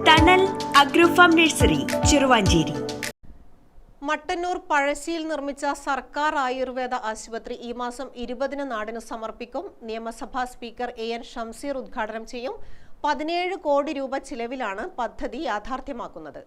തണൽ അഗ്രോഫാം നഴ്സറി ചെറുവാഞ്ചേരി. മട്ടന്നൂർ പഴശ്ശിയിൽ നിർമ്മിച്ച സർക്കാർ ആയുർവേദ ആശുപത്രി ഈ മാസം 20-ന് നാടിന് സമർപ്പിക്കും. നിയമസഭാ സ്പീക്കർ AN ഷംസീർ ഉദ്ഘാടനം ചെയ്യും. 17 കോടി രൂപ ചിലവിലാണ് പദ്ധതി യാഥാർത്ഥ്യമാക്കുന്നത്.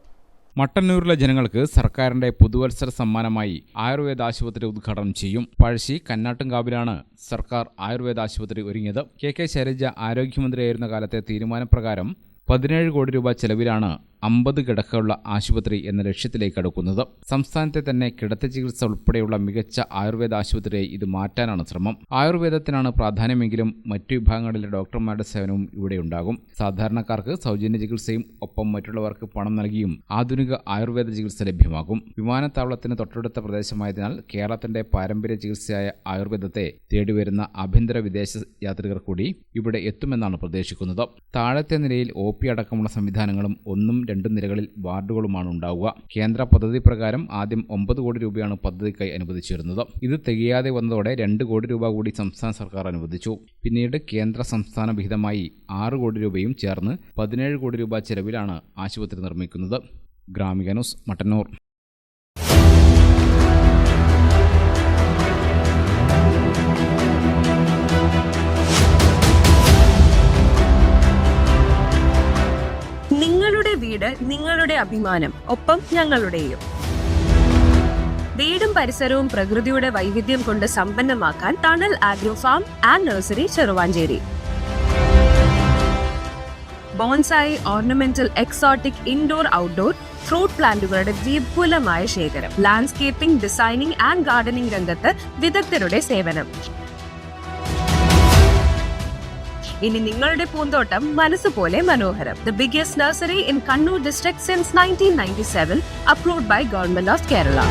മട്ടന്നൂരിലെ ജനങ്ങൾക്ക് സർക്കാരിന്റെ പുതുവത്സര സമ്മാനമായി ആയുർവേദ ആശുപത്രി ഉദ്ഘാടനം ചെയ്യും. പഴശ്ശി കന്നാട്ടുംകാവിലാണ് സർക്കാർ ആയുർവേദ ആശുപത്രി ഒരുങ്ങിയത്. KK ശൈലജ ആരോഗ്യമന്ത്രിയായിരുന്ന കാലത്തെ തീരുമാനപ്രകാരം 17 കോടി രൂപ ചെലവിലാണ് 50 കിടക്കയുള്ള ആശുപത്രി എന്ന ലക്ഷ്യത്തിലേക്ക് അടുക്കുന്നത്. സംസ്ഥാനത്തെ തന്നെ കിടത്തി ചികിത്സ ഉൾപ്പെടെയുള്ള മികച്ച ആയുർവേദ ആശുപത്രിയായി ഇത് മാറ്റാനാണ് ശ്രമം. ആയുർവേദത്തിനാണ് പ്രാധാന്യമെങ്കിലും മറ്റു വിഭാഗങ്ങളിലെ ഡോക്ടർമാരുടെ സേവനവും ഇവിടെയുണ്ടാകും. സാധാരണക്കാർക്ക് സൗജന്യ ചികിത്സയും ഒപ്പം മറ്റുള്ളവർക്ക് പണം നൽകിയും ആധുനിക ആയുർവേദ ചികിത്സ ലഭ്യമാകും. വിമാനത്താവളത്തിന് തൊട്ടടുത്ത പ്രദേശമായതിനാൽ കേരളത്തിന്റെ പാരമ്പര്യ ചികിത്സയായ ആയുർവേദത്തെ തേടിവരുന്ന ആഭ്യന്തര വിദേശ യാത്രികർ കൂടി ഇവിടെ എത്തുമെന്നാണ് പ്രതീക്ഷിക്കുന്നത്. താഴത്തെ നിലയിൽ OP അടക്കമുള്ള സംവിധാനങ്ങളും 1, 2 നിലകളിൽ വാർഡുകളുമാണ് ഉണ്ടാവുക. കേന്ദ്ര പദ്ധതി പ്രകാരം ആദ്യം 9 കോടി രൂപയാണ് പദ്ധതിക്കായി അനുവദിച്ചിരുന്നത്. ഇത് തികയാതെ വന്നതോടെ 2 കോടി രൂപ കൂടി സംസ്ഥാന സർക്കാർ അനുവദിച്ചു. പിന്നീട് കേന്ദ്ര സംസ്ഥാന വിഹിതമായി 6 കോടി രൂപയും ചേർന്ന് 17 കോടി രൂപ ചെലവിലാണ് ആശുപത്രി നിർമ്മിക്കുന്നത്. ഗ്രാമിക ന്യൂസ്, മട്ടന്നൂർ. നിങ്ങളുടെ വീട് നിങ്ങളുടെ അഭിമാനം, ഒപ്പം ഞങ്ങളുടെയും. വീടും പരിസരവും പ്രകൃതിയുടെ വൈവിധ്യം കൊണ്ട് സമ്പന്നമാക്കാൻ Thanal agro farm and nursery Cheruvanchery. Bonsai, ornamental, exotic, indoor, outdoor fruit പ്ലാന്റുകളുടെ വിപുലമായ ശേഖരം. ലാൻഡ്സ്കേപ്പിംഗ്, ഡിസൈനിംഗ് ആൻഡ് ഗാർഡനിംഗ് രംഗത്ത് വിദഗ്ധരുടെ സേവനം. ഇനി നിങ്ങളുടെ പൂന്തോട്ടം മനസ്സുപോലെ മനോഹരം. The biggest nursery in Kannur district since 1997, approved by Government of Kerala.